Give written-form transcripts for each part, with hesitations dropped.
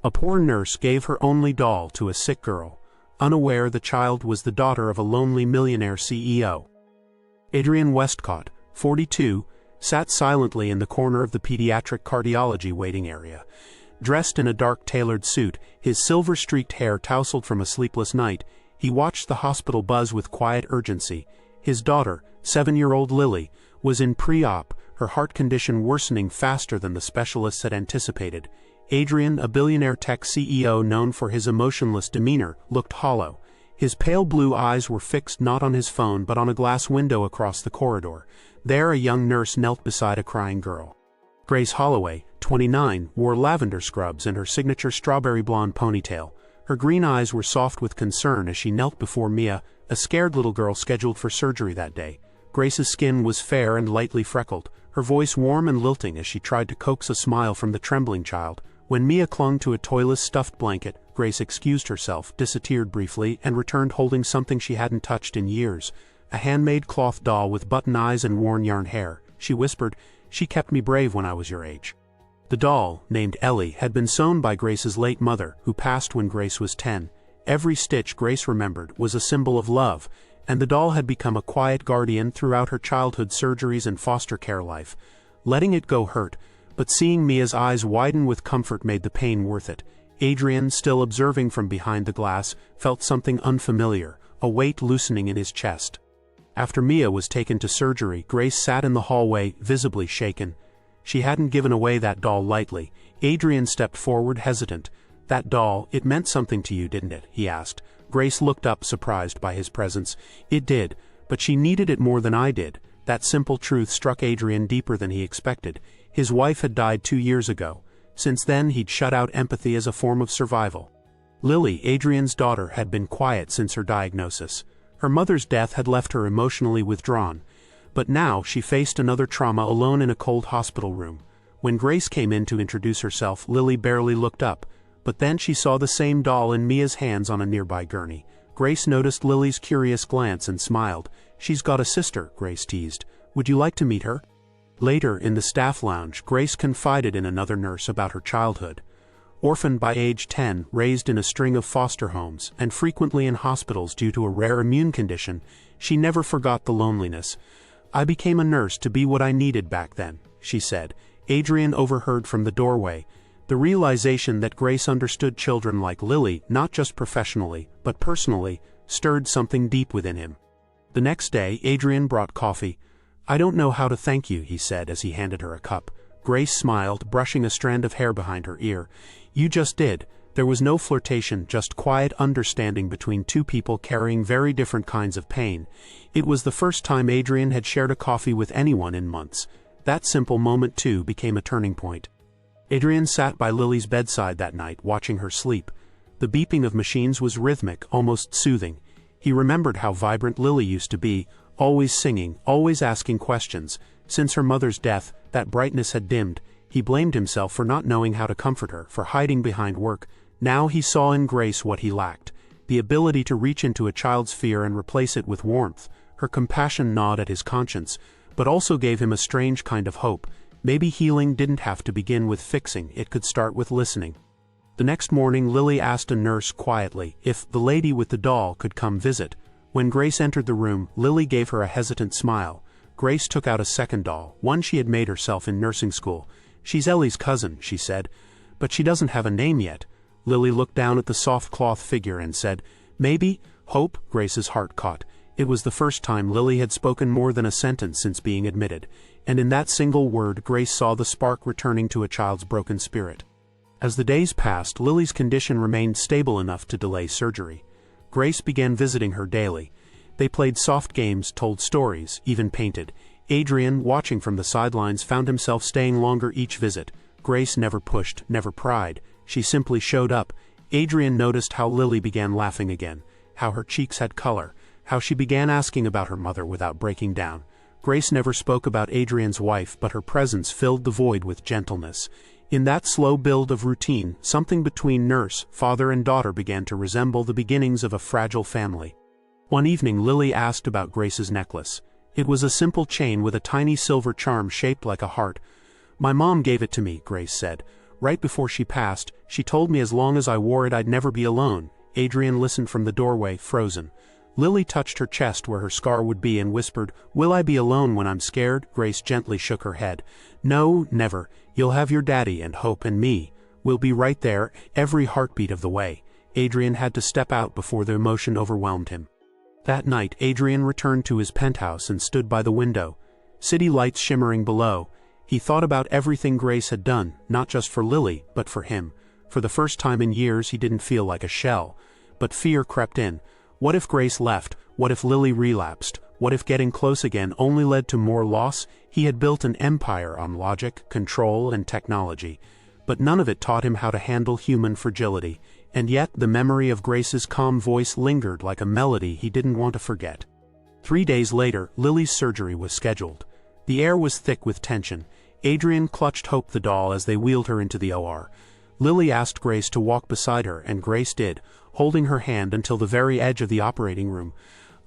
A poor nurse gave her only doll to a sick girl, unaware the child was the daughter of a lonely millionaire CEO. Adrian Westcott, 42, sat silently in the corner of the pediatric cardiology waiting area. Dressed in a dark tailored suit, his silver-streaked hair tousled from a sleepless night, he watched the hospital buzz with quiet urgency. His daughter, 7-year-old Lily, was in pre-op, her heart condition worsening faster than the specialists had anticipated. Adrian, a billionaire tech CEO known for his emotionless demeanor, looked hollow. His pale blue eyes were fixed not on his phone but on a glass window across the corridor. There a young nurse knelt beside a crying girl. Grace Holloway, 29, wore lavender scrubs and her signature strawberry blonde ponytail. Her green eyes were soft with concern as she knelt before Mia, a scared little girl scheduled for surgery that day. Grace's skin was fair and lightly freckled, her voice warm and lilting as she tried to coax a smile from the trembling child. When Mia clung to a toyless stuffed blanket, Grace excused herself, disappeared briefly, and returned holding something she hadn't touched in years. A handmade cloth doll with button eyes and worn yarn hair. She whispered, "She kept me brave when I was your age." The doll, named Ellie, had been sewn by Grace's late mother, who passed when Grace was 10. Every stitch, Grace remembered, was a symbol of love, and the doll had become a quiet guardian throughout her childhood surgeries and foster care life. Letting it go hurt, but seeing Mia's eyes widen with comfort made the pain worth it. Adrian, still observing from behind the glass, felt something unfamiliar, a weight loosening in his chest. After Mia was taken to surgery, Grace sat in the hallway, visibly shaken. She hadn't given away that doll lightly. Adrian stepped forward, hesitant. "That doll, it meant something to you, didn't it?" he asked. Grace looked up, surprised by his presence. "It did, but she needed it more than I did." That simple truth struck Adrian deeper than he expected. His wife had died 2 years ago. Since then he'd shut out empathy as a form of survival. Lily, Adrian's daughter, had been quiet since her diagnosis. Her mother's death had left her emotionally withdrawn. But now she faced another trauma alone in a cold hospital room. When Grace came in to introduce herself, Lily barely looked up. But then she saw the same doll in Mia's hands on a nearby gurney. Grace noticed Lily's curious glance and smiled. "She's got a sister," Grace teased. "Would you like to meet her?" Later, in the staff lounge, Grace confided in another nurse about her childhood. Orphaned by age 10, raised in a string of foster homes, and frequently in hospitals due to a rare immune condition, she never forgot the loneliness. "I became a nurse to be what I needed back then," she said. Adrian overheard from the doorway. The realization that Grace understood children like Lily, not just professionally, but personally, stirred something deep within him. The next day, Adrian brought coffee. "I don't know how to thank you," he said as he handed her a cup. Grace smiled, brushing a strand of hair behind her ear. "You just did." There was no flirtation, just quiet understanding between two people carrying very different kinds of pain. It was the first time Adrian had shared a coffee with anyone in months. That simple moment, too, became a turning point. Adrian sat by Lily's bedside that night, watching her sleep. The beeping of machines was rhythmic, almost soothing. He remembered how vibrant Lily used to be, always singing, always asking questions. Since her mother's death, that brightness had dimmed. He blamed himself for not knowing how to comfort her, for hiding behind work. Now he saw in Grace what he lacked, the ability to reach into a child's fear and replace it with warmth. Her compassion gnawed at his conscience, but also gave him a strange kind of hope. Maybe healing didn't have to begin with fixing, it could start with listening. The next morning, Lily asked a nurse quietly if the lady with the doll could come visit. When Grace entered the room, Lily gave her a hesitant smile. Grace took out a second doll, one she had made herself in nursing school. "She's Ellie's cousin," she said, "but she doesn't have a name yet." Lily looked down at the soft cloth figure and said, "Maybe, Hope." Grace's heart caught. It was the first time Lily had spoken more than a sentence since being admitted, and in that single word Grace saw the spark returning to a child's broken spirit. As the days passed, Lily's condition remained stable enough to delay surgery. Grace began visiting her daily. They played soft games, told stories, even painted. Adrian, watching from the sidelines, found himself staying longer each visit. Grace never pushed, never pried. She simply showed up. Adrian noticed how Lily began laughing again, how her cheeks had color, how she began asking about her mother without breaking down. Grace never spoke about Adrian's wife, but her presence filled the void with gentleness. In that slow build of routine, something between nurse, father, and daughter began to resemble the beginnings of a fragile family. One evening, Lily asked about Grace's necklace. It was a simple chain with a tiny silver charm shaped like a heart. "My mom gave it to me," Grace said. Right before she passed, she told me as long as I wore it I'd never be alone." Adrian listened from the doorway, frozen. Lily touched her chest where her scar would be and whispered, "Will I be alone when I'm scared?" Grace gently shook her head. "No, never. You'll have your daddy and Hope and me. We'll be right there, every heartbeat of the way." Adrian had to step out before the emotion overwhelmed him. That night, Adrian returned to his penthouse and stood by the window. City lights shimmering below. He thought about everything Grace had done, not just for Lily, but for him. For the first time in years he didn't feel like a shell. But fear crept in. What if Grace left? What if Lily relapsed? What if getting close again only led to more loss? He had built an empire on logic, control, and technology. But none of it taught him how to handle human fragility. And yet the memory of Grace's calm voice lingered like a melody he didn't want to forget. 3 days later, Lily's surgery was scheduled. The air was thick with tension. Adrian clutched Hope the doll as they wheeled her into the OR. Lily asked Grace to walk beside her, and Grace did, holding her hand until the very edge of the operating room.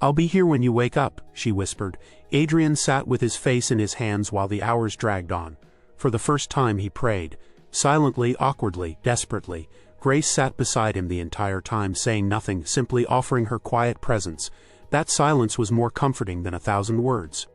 "I'll be here when you wake up," she whispered. Adrian sat with his face in his hands while the hours dragged on. For the first time he prayed. Silently, awkwardly, desperately. Grace sat beside him the entire time, saying nothing, simply offering her quiet presence. That silence was more comforting than 1,000 words.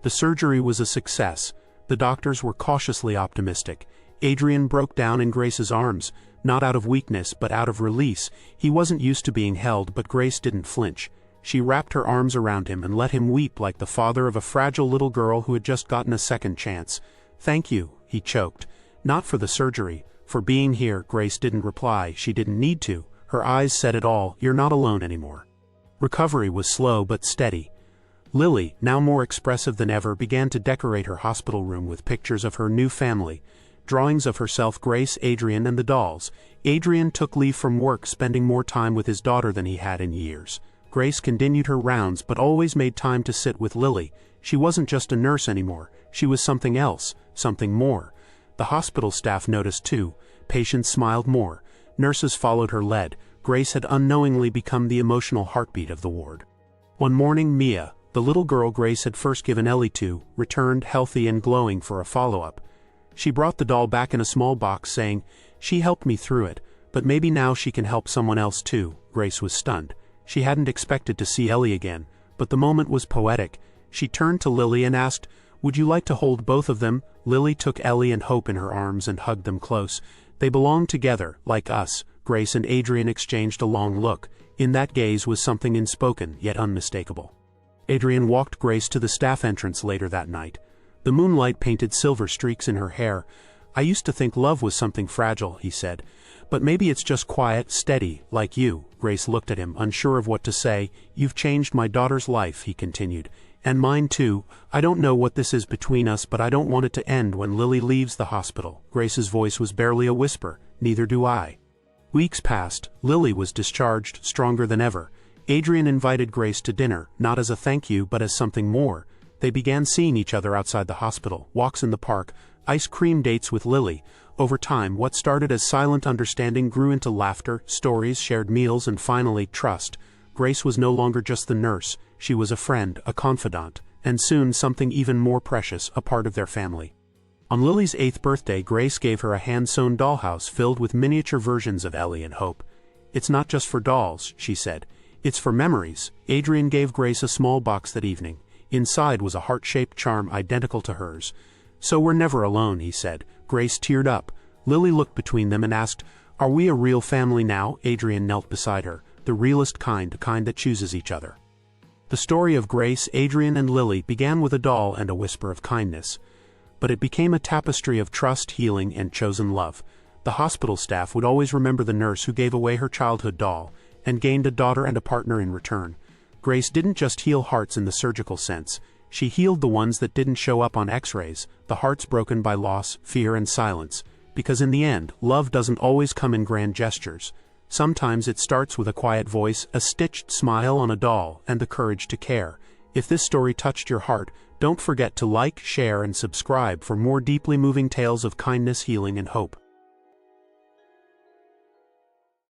The surgery was a success. The doctors were cautiously optimistic. Adrian broke down in Grace's arms, not out of weakness but out of release. He wasn't used to being held, but Grace didn't flinch. She wrapped her arms around him and let him weep like the father of a fragile little girl who had just gotten a second chance. "Thank you," he choked. "Not for the surgery. For being here." Grace didn't reply. She didn't need to. Her eyes said it all. "You're not alone anymore." Recovery was slow but steady. Lily, now more expressive than ever, began to decorate her hospital room with pictures of her new family. Drawings of herself, Grace, Adrian, and the dolls. Adrian took leave from work, spending more time with his daughter than he had in years. Grace continued her rounds but always made time to sit with Lily. She wasn't just a nurse anymore. She was something else, something more. The hospital staff noticed too. Patients smiled more. Nurses followed her lead. Grace had unknowingly become the emotional heartbeat of the ward. One morning, Mia, the little girl Grace had first given Ellie to, returned healthy and glowing for a follow-up. She brought the doll back in a small box, saying, "She helped me through it, but maybe now she can help someone else too." Grace was stunned. She hadn't expected to see Ellie again, but the moment was poetic. She turned to Lily and asked, "Would you like to hold both of them?" Lily took Ellie and Hope in her arms and hugged them close. "They belong together, like us." Grace and Adrian exchanged a long look. In that gaze was something unspoken, yet unmistakable. Adrian walked Grace to the staff entrance later that night. The moonlight painted silver streaks in her hair. "I used to think love was something fragile," he said. "But maybe it's just quiet, steady, like you." Grace looked at him, unsure of what to say. "You've changed my daughter's life," he continued. "And mine too. I don't know what this is between us, but I don't want it to end when Lily leaves the hospital." Grace's voice was barely a whisper. "Neither do I." Weeks passed. Lily was discharged, stronger than ever. Adrian invited Grace to dinner, not as a thank you but as something more. They began seeing each other outside the hospital, walks in the park, ice cream dates with Lily. Over time, what started as silent understanding grew into laughter, stories, shared meals, and finally, trust. Grace was no longer just the nurse. She was a friend, a confidant, and soon something even more precious, a part of their family. On Lily's 8th birthday, Grace gave her a hand-sewn dollhouse filled with miniature versions of Ellie and Hope. "It's not just for dolls," she said. "It's for memories." Adrian gave Grace a small box that evening. Inside was a heart-shaped charm identical to hers. "So we're never alone," he said. Grace teared up. Lily looked between them and asked, "Are we a real family now?" Adrian knelt beside her. "The realest kind, the kind that chooses each other." The story of Grace, Adrian, and Lily began with a doll and a whisper of kindness. But it became a tapestry of trust, healing, and chosen love. The hospital staff would always remember the nurse who gave away her childhood doll, and gained a daughter and a partner in return. Grace didn't just heal hearts in the surgical sense. She healed the ones that didn't show up on x-rays, the hearts broken by loss, fear, and silence. Because in the end, love doesn't always come in grand gestures. Sometimes it starts with a quiet voice, a stitched smile on a doll, and the courage to care. If this story touched your heart, don't forget to like, share, and subscribe for more deeply moving tales of kindness, healing, and hope.